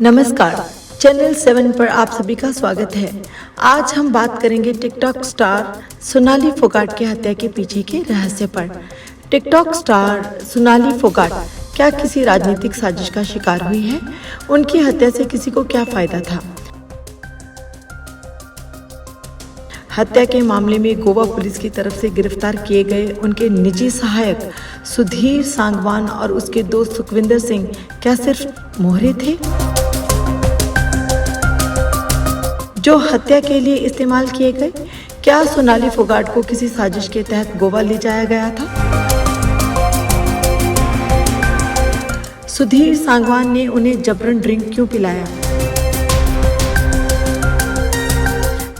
नमस्कार, चैनल 7 पर आप सभी का स्वागत है। आज हम बात करेंगे टिकटॉक स्टार सोनाली फोगाट की हत्या के पीछे के रहस्य पर। टिकटॉक स्टार सोनाली फोगाट क्या किसी राजनीतिक साजिश का शिकार हुई है? उनकी हत्या से किसी को क्या फायदा था? हत्या के मामले में गोवा पुलिस की तरफ से गिरफ्तार किए गए उनके निजी सहायक सुधीर सांगवान और उसके दोस्त सुखविंदर सिंह क्या सिर्फ मोहरे थे जो हत्या के लिए इस्तेमाल किए गए? क्या सोनाली फोगाट को किसी साजिश के तहत गोवा ले जाया गया था? सुधीर सांगवान ने उन्हें जबरन ड्रिंक क्यों पिलाया?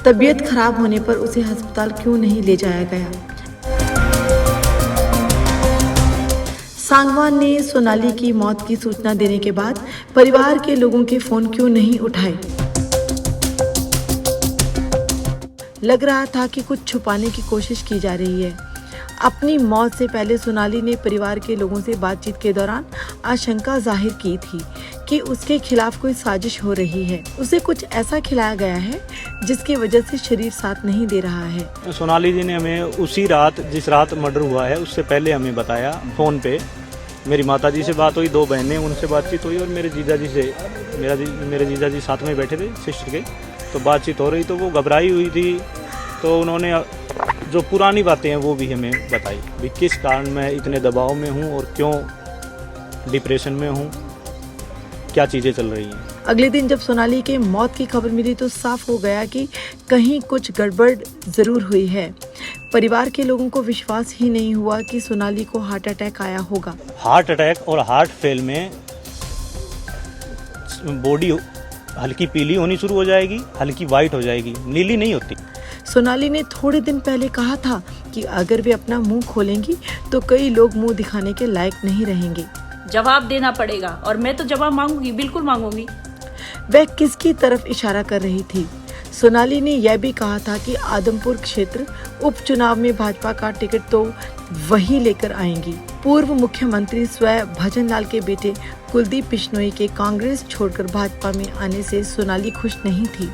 तबीयत खराब होने पर उसे अस्पताल क्यों नहीं ले जाया गया? सांगवान ने सोनाली की मौत की सूचना देने के बाद परिवार के लोगों के फोन क्यों नहीं उठाए? लग रहा था कि कुछ छुपाने की कोशिश की जा रही है। अपनी मौत से पहले सोनाली ने परिवार के लोगों से बातचीत के दौरान आशंका जाहिर की थी कि उसके खिलाफ कोई साजिश हो रही है। उसे कुछ ऐसा खिलाया गया है जिसकी वजह से शरीर साथ नहीं दे रहा है। सोनाली जी ने हमें उसी रात, जिस रात मर्डर हुआ है उससे पहले हमें बताया फोन पे। मेरी माता जी से बात हुई, दो बहनें, उनसे बातचीत हुई और मेरे जीजा जी से, मेरे जीजा जी साथ में बैठे थे सिस्टर के, तो बातचीत हो रही तो वो घबराई हुई थी। तो उन्होंने जो पुरानी बातें हैं वो भी हमें बताई भी किस कारण मैं इतने दबाव में हूँ और क्यों डिप्रेशन में हूँ, क्या चीज़ें चल रही हैं। अगले दिन जब सोनाली के मौत की खबर मिली तो साफ हो गया कि कहीं कुछ गड़बड़ जरूर हुई है। परिवार के लोगों को विश्वास ही नहीं हुआ कि सोनाली को हार्ट अटैक आया होगा। हार्ट अटैक और हार्ट फेल में बॉडी हल्की पीली होनी शुरू हो जाएगी, हल्की वाइट हो जाएगी, नीली नहीं होती। सोनाली ने थोड़े दिन पहले कहा था कि अगर वे अपना मुंह खोलेंगी तो कई लोग मुंह दिखाने के लायक नहीं रहेंगे। जवाब देना पड़ेगा और मैं तो जवाब मांगूंगी, बिल्कुल मांगूंगी। वह किसकी तरफ इशारा कर रही थी? सोनाली ने यह भी कहा था कि आदमपुर क्षेत्र उपचुनाव में भाजपा का टिकट तो वही लेकर आएंगी। पूर्व मुख्यमंत्री स्वयं भजनलाल के बेटे कुलदीप बिश्नोई के कांग्रेस छोड़कर भाजपा में आने से सोनाली खुश नहीं थी।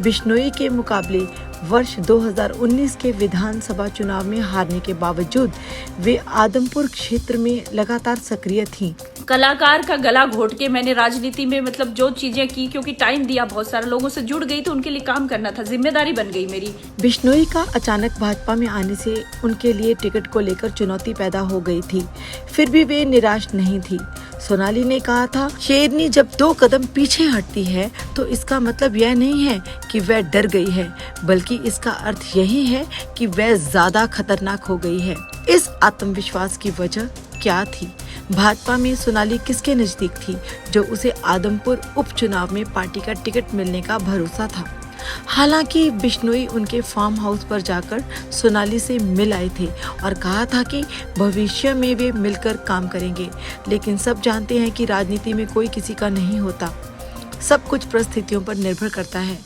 बिश्नोई के मुकाबले वर्ष 2019 के विधानसभा चुनाव में हारने के बावजूद वे आदमपुर क्षेत्र में लगातार सक्रिय थीं। कलाकार का गला घोट के मैंने राजनीति में जो चीजें की, क्योंकि टाइम दिया, बहुत सारे लोगों से जुड़ गई तो उनके लिए काम करना था, जिम्मेदारी बन गई मेरी। बिश्नोई का अचानक भाजपा में आने से उनके लिए टिकट को लेकर चुनौती पैदा हो गई थी। फिर भी वे निराश नहीं थी। सोनाली ने कहा था, शेरनी जब 2 कदम पीछे हटती है तो इसका मतलब यह नहीं है कि वह डर गई है, बल्कि इसका अर्थ यही है कि वह ज्यादा खतरनाक हो गई है। इस आत्मविश्वास की वजह क्या थी? भाजपा में सोनाली किसके नजदीक थी जो उसे आदमपुर उपचुनाव में पार्टी का टिकट मिलने का भरोसा था? हालांकि बिश्नोई उनके फार्म हाउस पर जाकर सोनाली से मिल आए थे और कहा था कि भविष्य में वे मिलकर काम करेंगे, लेकिन सब जानते हैं कि राजनीति में कोई किसी का नहीं होता। सब कुछ परिस्थितियों पर निर्भर करता है।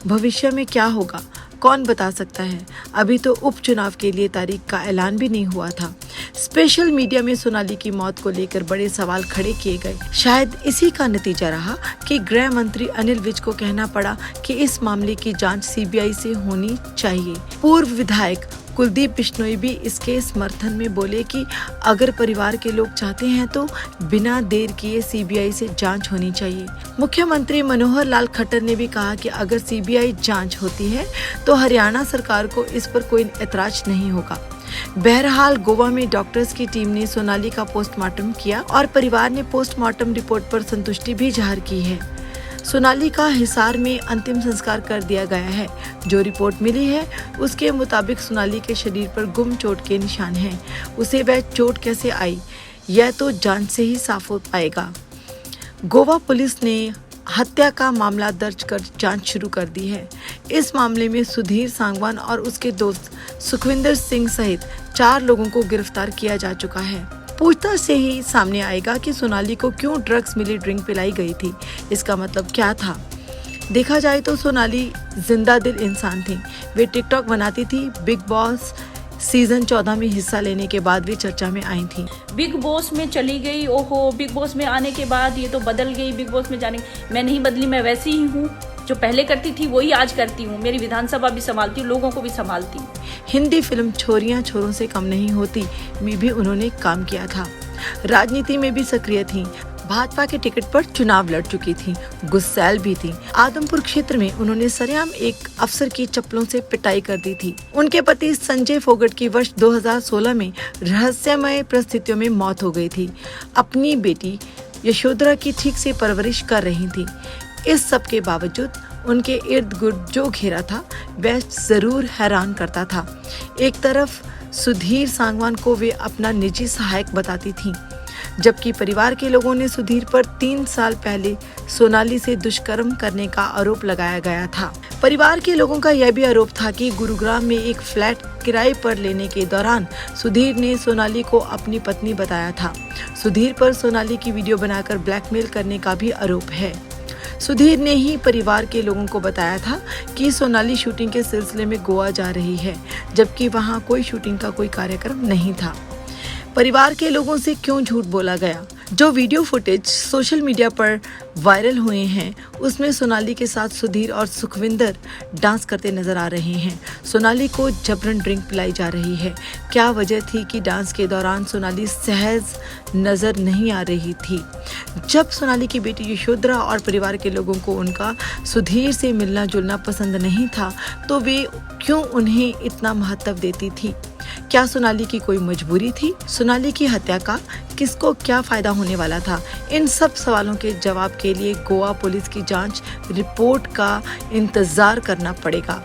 भविष्य में क्या होगा कौन बता सकता है? अभी तो उपचुनाव के लिए तारीख का ऐलान भी नहीं हुआ था। स्पेशल मीडिया में सोनाली की मौत को लेकर बड़े सवाल खड़े किए गए। शायद इसी का नतीजा रहा कि गृह मंत्री अनिल विज को कहना पड़ा कि इस मामले की जांच सीबीआई से होनी चाहिए। पूर्व विधायक कुलदीप बिश्नोई भी इसके समर्थन में बोले कि अगर परिवार के लोग चाहते हैं तो बिना देर किए सीबीआई से जांच होनी चाहिए। मुख्यमंत्री मनोहर लाल खट्टर ने भी कहा कि अगर सीबीआई जांच होती है तो हरियाणा सरकार को इस पर कोई एतराज नहीं होगा। बहरहाल गोवा में डॉक्टर्स की टीम ने सोनाली का पोस्टमार्टम किया और परिवार ने पोस्टमार्टम रिपोर्ट पर संतुष्टि भी जाहिर की है। सोनाली का हिसार में अंतिम संस्कार कर दिया गया है। जो रिपोर्ट मिली है उसके मुताबिक सोनाली के शरीर पर गुम चोट के निशान हैं। उसे वह चोट कैसे आई यह तो जांच से ही साफ हो पाएगा। गोवा पुलिस ने हत्या का मामला दर्ज कर जांच शुरू कर दी है। इस मामले में सुधीर सांगवान और उसके दोस्त सुखविंदर सिंह सहित 4 लोगों को गिरफ्तार किया जा चुका है। पूछताछ से ही सामने आएगा कि सोनाली को क्यों ड्रग्स मिली ड्रिंक पिलाई गई थी। इसका मतलब क्या था? देखा जाए तो सोनाली जिंदा दिल इंसान थी। वे टिकटॉक बनाती थी, बिग बॉस सीजन 14 में हिस्सा लेने के बाद वे चर्चा में आई थी। बिग बॉस में चली गई, ओहो बिग बॉस में आने के बाद ये तो बदल गई, बिग बॉस में जाने, मैं नहीं बदली, मैं वैसी ही हूँ, जो पहले करती थी वही आज करती हूँ। मेरी विधानसभा भी संभालती हूँ, लोगों को भी संभालती हूँ। हिंदी फिल्म छोरियां छोरों से कम नहीं होती में भी उन्होंने काम किया था। राजनीति में भी सक्रिय थीं। भाजपा के टिकट पर चुनाव लड़ चुकी थीं, गुस्सैल भी थीं। आदमपुर क्षेत्र में उन्होंने सरेआम एक अफसर की चप्पलों से पिटाई कर दी थी। उनके पति संजय फोगट की वर्ष 2016 में रहस्यमय परिस्थितियों में मौत हो गई थी। अपनी बेटी यशोधरा की ठीक से परवरिश कर रही थी। इस सब के बावजूद उनके इर्द गिर्द जो घेरा था वह जरूर हैरान करता था। एक तरफ सुधीर सांगवान को वे अपना निजी सहायक बताती थीं, जबकि परिवार के लोगों ने सुधीर पर 3 साल पहले सोनाली से दुष्कर्म करने का आरोप लगाया गया था। परिवार के लोगों का यह भी आरोप था कि गुरुग्राम में एक फ्लैट किराए पर लेने के दौरान सुधीर ने सोनाली को अपनी पत्नी बताया था। सुधीर पर सोनाली की वीडियो बनाकर ब्लैकमेल करने का भी आरोप है। सुधीर ने ही परिवार के लोगों को बताया था कि सोनाली शूटिंग के सिलसिले में गोवा जा रही है, जबकि वहां कोई शूटिंग का कोई कार्यक्रम नहीं था। परिवार के लोगों से क्यों झूठ बोला गया? जो वीडियो फुटेज सोशल मीडिया पर वायरल हुए हैं उसमें सोनाली के साथ सुधीर और सुखविंदर डांस करते नजर आ रहे हैं। सोनाली को जबरन ड्रिंक पिलाई जा रही है। क्या वजह थी कि डांस के दौरान सोनाली सहज नजर नहीं आ रही थी? जब सोनाली की बेटी यशोधरा और परिवार के लोगों को उनका सुधीर से मिलना जुलना पसंद नहीं था तो वे क्यों उन्हें इतना महत्व देती थी? क्या सोनाली की कोई मजबूरी थी? सोनाली की हत्या का किसको क्या फायदा होने वाला था? इन सब सवालों के जवाब के लिए गोवा पुलिस की जांच रिपोर्ट का इंतजार करना पड़ेगा।